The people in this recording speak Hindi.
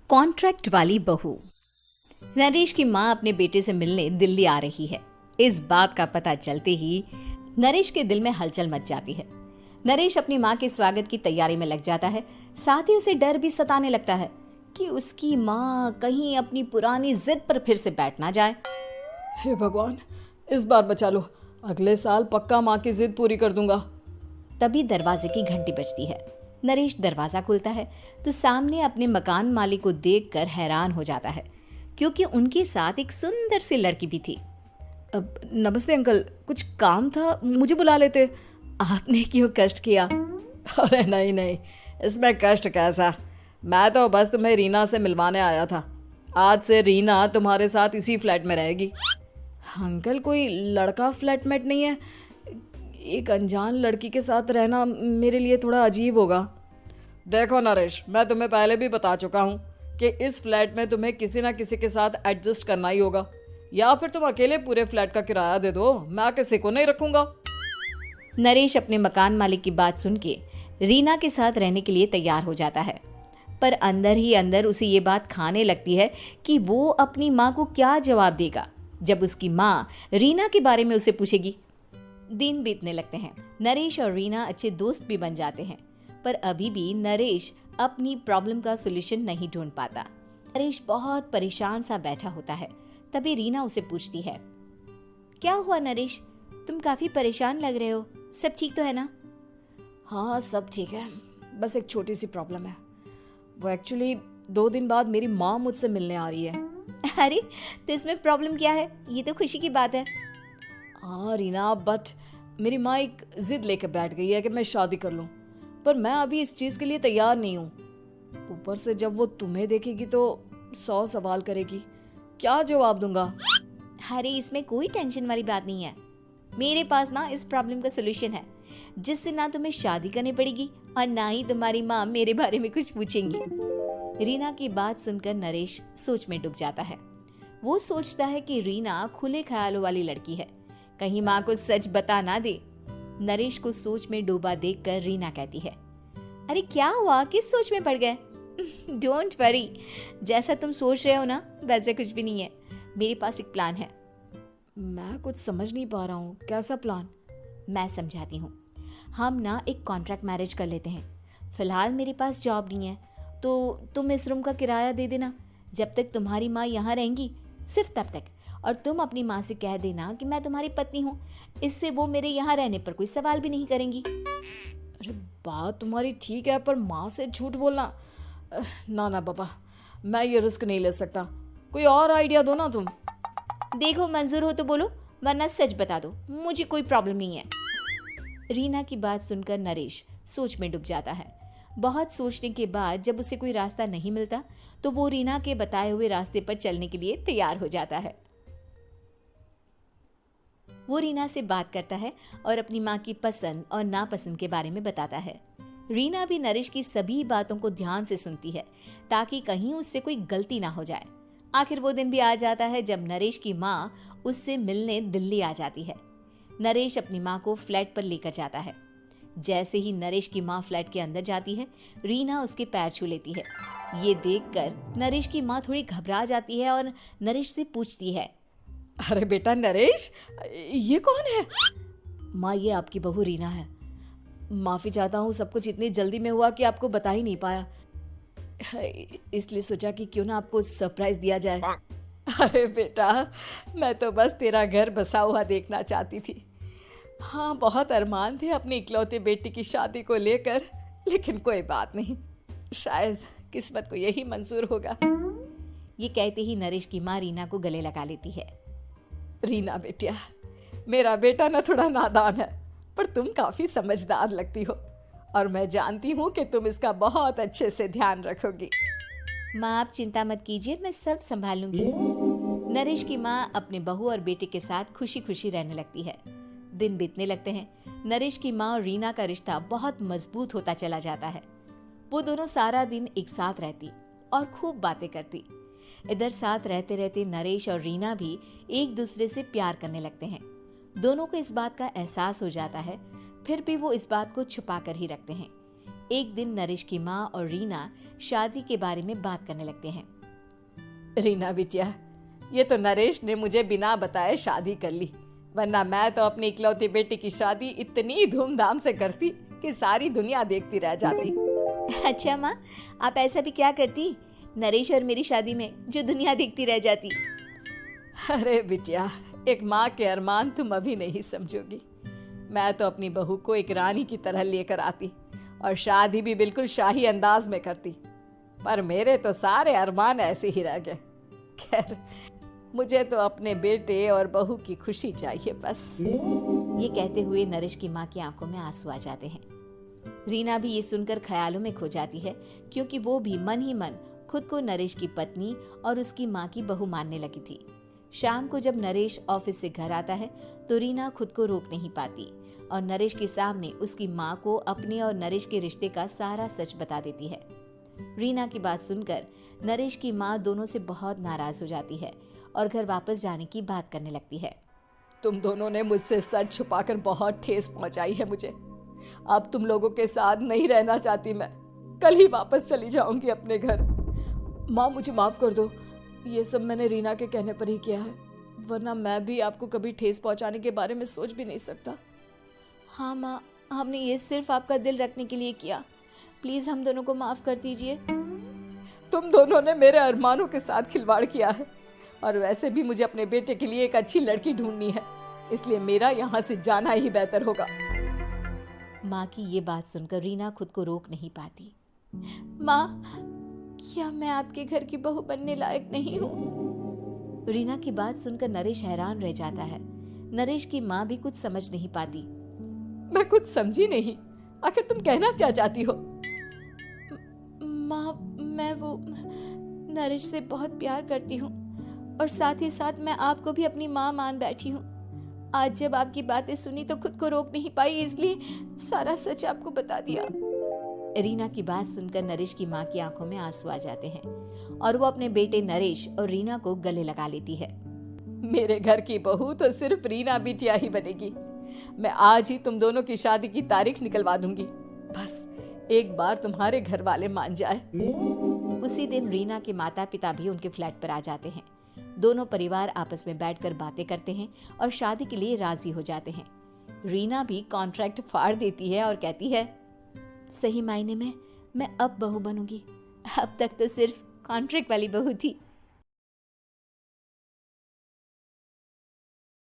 कॉन्ट्रैक्ट वाली बहू। नरेश की माँ अपने बेटे से मिलने दिल्ली आ रही है। इस बात का पता चलते ही नरेश के दिल में हलचल मच जाती है। नरेश अपनी माँ के स्वागत की तैयारी में लग जाता है। साथ ही उसे डर भी सताने लगता है कि उसकी माँ कहीं अपनी पुरानी जिद पर फिर से बैठ ना जाए। हे भगवान, इस बार बचा लो, अगले साल पक्का माँ की जिद पूरी कर दूंगा। तभी दरवाजे की घंटी बजती है। नरेश दरवाजा खोलता है तो सामने अपने मकान मालिक को देखकर हैरान हो जाता है, क्योंकि उनके साथ एक सुंदर सी लड़की भी थी। अब नमस्ते अंकल, कुछ काम था, मुझे बुला लेते। आपने क्यों कष्ट किया? अरे नहीं नहीं, इसमें कष्ट कैसा, मैं तो बस तुम्हें रीना से मिलवाने आया था। आज से रीना तुम्हारे साथ इसी फ्लैट में रहेगी। अंकल, कोई लड़का फ्लैटमेट नहीं है? एक अनजान लड़की के साथ रहना मेरे लिए थोड़ा अजीब होगा। देखो नरेश, मैं तुम्हें पहले भी बता चुका हूँ कि इस फ्लैट में तुम्हें किसी ना किसी के साथ एडजस्ट करना ही होगा, या फिर तुम अकेले पूरे फ्लैट का किराया दे दो, मैं किसी को नहीं रखूंगा। नरेश अपने मकान मालिक की बात सुन के रीना के साथ रहने के लिए तैयार हो जाता है, पर अंदर ही अंदर उसे ये बात खाने लगती है कि वो अपनी माँ को क्या जवाब देगा जब उसकी माँ रीना के बारे में उसे पूछेगी। दिन बीतने लगते हैं। नरेश और रीना अच्छे दोस्त भी बन जाते हैं, पर अभी भी नरेश अपनी प्रॉब्लम का सॉल्यूशन नहीं ढूंढ पाता। नरेश बहुत परेशान सा बैठा होता है। तभी रीना उसे पूछती है, क्या हुआ नरेश, तुम काफी परेशान लग रहे हो, सब ठीक तो है ना? हाँ सब ठीक है, बस एक छोटी सी प्रॉब्लम है। वो एक्चुअली 2 दिन बाद मेरी माँ मुझसे मिलने आ रही है। अरे तो इसमें प्रॉब्लम क्या है, ये तो खुशी की बात है। हाँ रीना, बट मेरी माँ एक जिद लेकर बैठ गई है कि मैं शादी कर लूँ, पर मैं अभी इस चीज़ के लिए तैयार नहीं हूँ। ऊपर से जब वो तुम्हें देखेगी तो 100 सवाल करेगी, क्या जवाब दूंगा? अरे इसमें कोई टेंशन वाली बात नहीं है, मेरे पास ना इस प्रॉब्लम का सलूशन है, जिससे ना तुम्हें शादी करनी पड़ेगी और ना ही तुम्हारी माँ मेरे बारे में कुछ पूछेंगी। रीना की बात सुनकर नरेश सोच में डूब जाता है। वो सोचता है कि रीना खुले ख्यालों वाली लड़की है, कहीं माँ को सच बता ना दे। नरेश को सोच में डूबा देखकर रीना कहती है, अरे क्या हुआ, किस सोच में पड़ गए? डोंट वरी, जैसा तुम सोच रहे हो ना वैसे कुछ भी नहीं है, मेरे पास एक प्लान है। मैं कुछ समझ नहीं पा रहा हूँ, कैसा प्लान? मैं समझाती हूँ। हम ना एक कॉन्ट्रैक्ट मैरिज कर लेते हैं। फिलहाल मेरे पास जॉब नहीं है, तो तुम इस रूम का किराया दे देना जब तक तुम्हारी माँ यहाँ रहेंगी, सिर्फ तब तक। और तुम अपनी माँ से कह देना कि मैं तुम्हारी पत्नी हूँ, इससे वो मेरे यहाँ रहने पर कोई सवाल भी नहीं करेंगी। अरे बात तुम्हारी ठीक है, पर माँ से झूठ बोलना, ना ना बाबा, मैं ये रिस्क नहीं ले सकता। कोई और आइडिया दो ना तुम। देखो मंजूर हो तो बोलो, वरना सच बता दो, मुझे कोई प्रॉब्लम नहीं है। रीना की बात सुनकर नरेश सोच में डूब जाता है। बहुत सोचने के बाद जब उसे कोई रास्ता नहीं मिलता तो वो रीना के बताए हुए रास्ते पर चलने के लिए तैयार हो जाता है। वो रीना से बात करता है और अपनी माँ की पसंद और नापसंद के बारे में बताता है। रीना भी नरेश की सभी बातों को ध्यान से सुनती है, ताकि कहीं उससे कोई गलती ना हो जाए। आखिर वो दिन भी आ जाता है जब नरेश की माँ उससे मिलने दिल्ली आ जाती है। नरेश अपनी माँ को फ्लैट पर लेकर जाता है। जैसे ही नरेश की माँ फ्लैट के अंदर जाती है, रीना उसके पैर छू लेती है। ये देखकर नरेश की माँ थोड़ी घबरा जाती है और नरेश से पूछती है, अरे बेटा नरेश, ये कौन है? माँ, ये आपकी बहू रीना है। माफ़ी चाहता हूँ, सब कुछ इतनी जल्दी में हुआ कि आपको बता ही नहीं पाया, इसलिए सोचा कि क्यों ना आपको सरप्राइज दिया जाए। अरे बेटा, मैं तो बस तेरा घर बसा हुआ देखना चाहती थी। हाँ, बहुत अरमान थे अपनी इकलौते बेटी की शादी को लेकर, लेकिन कोई बात नहीं, शायद किस्मत को यही मंजूर होगा। ये कहते ही नरेश की माँ रीना को गले लगा लेती है। रीना बेटिया, मेरा बेटा ना थोड़ा नादान है, पर तुम काफ़ी समझदार लगती हो, और मैं जानती हूँ कि तुम इसका बहुत अच्छे से ध्यान रखोगी। माँ आप चिंता मत कीजिए, मैं सब संभाल लूंगी। नरेश की माँ अपने बहू और बेटे के साथ खुशी खुशी रहने लगती है। दिन बीतने लगते हैं। नरेश की माँ और रीना का रिश्ता बहुत मजबूत होता चला जाता है। वो दोनों सारा दिन एक साथ रहती और खूब बातें करती। इधर साथ रहते रहते नरेश और रीना भी एक दूसरे से प्यार करने लगते हैं। दोनों को इस बात का एहसास हो जाता है, फिर भी वो इस बात को छुपा कर ही रखते हैं। एक दिन नरेश की माँ और रीना शादी के बारे में बात करने लगते हैं। रीना बिटिया, ये तो नरेश ने मुझे बिना बताए शादी कर ली, वरना मैं तो अपनी इकलौती बेटी की शादी इतनी धूमधाम से करती कि सारी दुनिया देखती रह जाती। अच्छा माँ, आप ऐसा भी क्या करती नरेश और मेरी शादी में जो दुनिया देखती रह जाती? अरे बिटिया, एक माँ के अरमान तुम अभी नहीं समझोगी। मैं तो अपनी बहू को एक रानी की तरह लेकर आती और शादी भी बिल्कुल शाही अंदाज में करती, पर मेरे तो सारे अरमान ऐसे ही रह गए। खैर, मुझे तो अपने बेटे और बहू की खुशी चाहिए बस। ये कहते हुए नरेश की माँ की आंखों में आंसू आ जाते हैं। रीना भी ये सुनकर ख्यालों में खो जाती है, क्योंकि वो भी मन ही मन खुद को नरेश की पत्नी और उसकी माँ की बहू मानने लगी थी। शाम को जब नरेश ऑफिस से घर आता है तो रीना खुद को रोक नहीं पाती और नरेश के सामने उसकी माँ को अपने और नरेश के रिश्ते का सारा सच बता देती है। रीना की बात सुनकर नरेश की माँ दोनों से बहुत नाराज हो जाती है और घर वापस जाने की बात करने लगती है। तुम दोनों ने मुझसे सच छुपाकर बहुत ठेस पहुंचाई है मुझे। अब तुम लोगों के साथ नहीं रहना चाहती मैं, कल ही वापस चली जाऊंगी अपने घर। माँ, मुझे माफ कर दो, ये सब मैंने रीना के कहने पर ही किया है, वरना मैं भी आपको कभी ठेस पहुंचाने के बारे में सोच भी नहीं सकता। हाँ माँ, हमने ये सिर्फ आपका दिल रखने के लिए किया, प्लीज हम दोनों को माफ कर दीजिए। तुम दोनों ने मेरे अरमानों के साथ खिलवाड़ किया है, और वैसे भी मुझे अपने बेटे के लिए एक अच्छी लड़की ढूंढनी है, इसलिए मेरा यहाँ से जाना ही बेहतर होगा। माँ की ये बात सुनकर रीना खुद को रोक नहीं पाती। माँ, क्या मैं आपके घर की बहू बनने लायक नहीं हूँ? रीना की बात सुनकर नरेश हैरान रह जाता है। नरेश की माँ भी कुछ समझ नहीं पाती। मैं कुछ समझी नहीं, आखिर तुम कहना क्या चाहती हो? माँ, मैं वो नरेश से बहुत प्यार करती हूँ और साथ ही साथ मैं आपको भी अपनी माँ मान बैठी हूँ। आज जब आपकी बातें सुनी तो खुद को रोक नहीं पाई, इसलिए सारा सच आपको बता दिया। रीना की बात सुनकर नरेश की माँ की आंखों में आंसू आ जाते हैं और वो अपने बेटे नरेश और रीना को गले लगा लेती है। मेरे घर की बहू तो सिर्फ रीना बिटिया ही बनेगी। मैं आज ही तुम दोनों की शादी की तारीख निकलवा दूंगी, बस एक बार तुम्हारे घर वाले मान जाए। उसी दिन रीना के माता पिता भी उनके फ्लैट पर आ जाते हैं। दोनों परिवार आपस में बैठकर बातें करते हैं और शादी के लिए राजी हो जाते हैं। रीना भी कॉन्ट्रैक्ट फाड़ देती है और कहती है, सही मायने में मैं अब बहू बनूंगी, अब तक तो सिर्फ कॉन्ट्रैक्ट वाली बहू थी।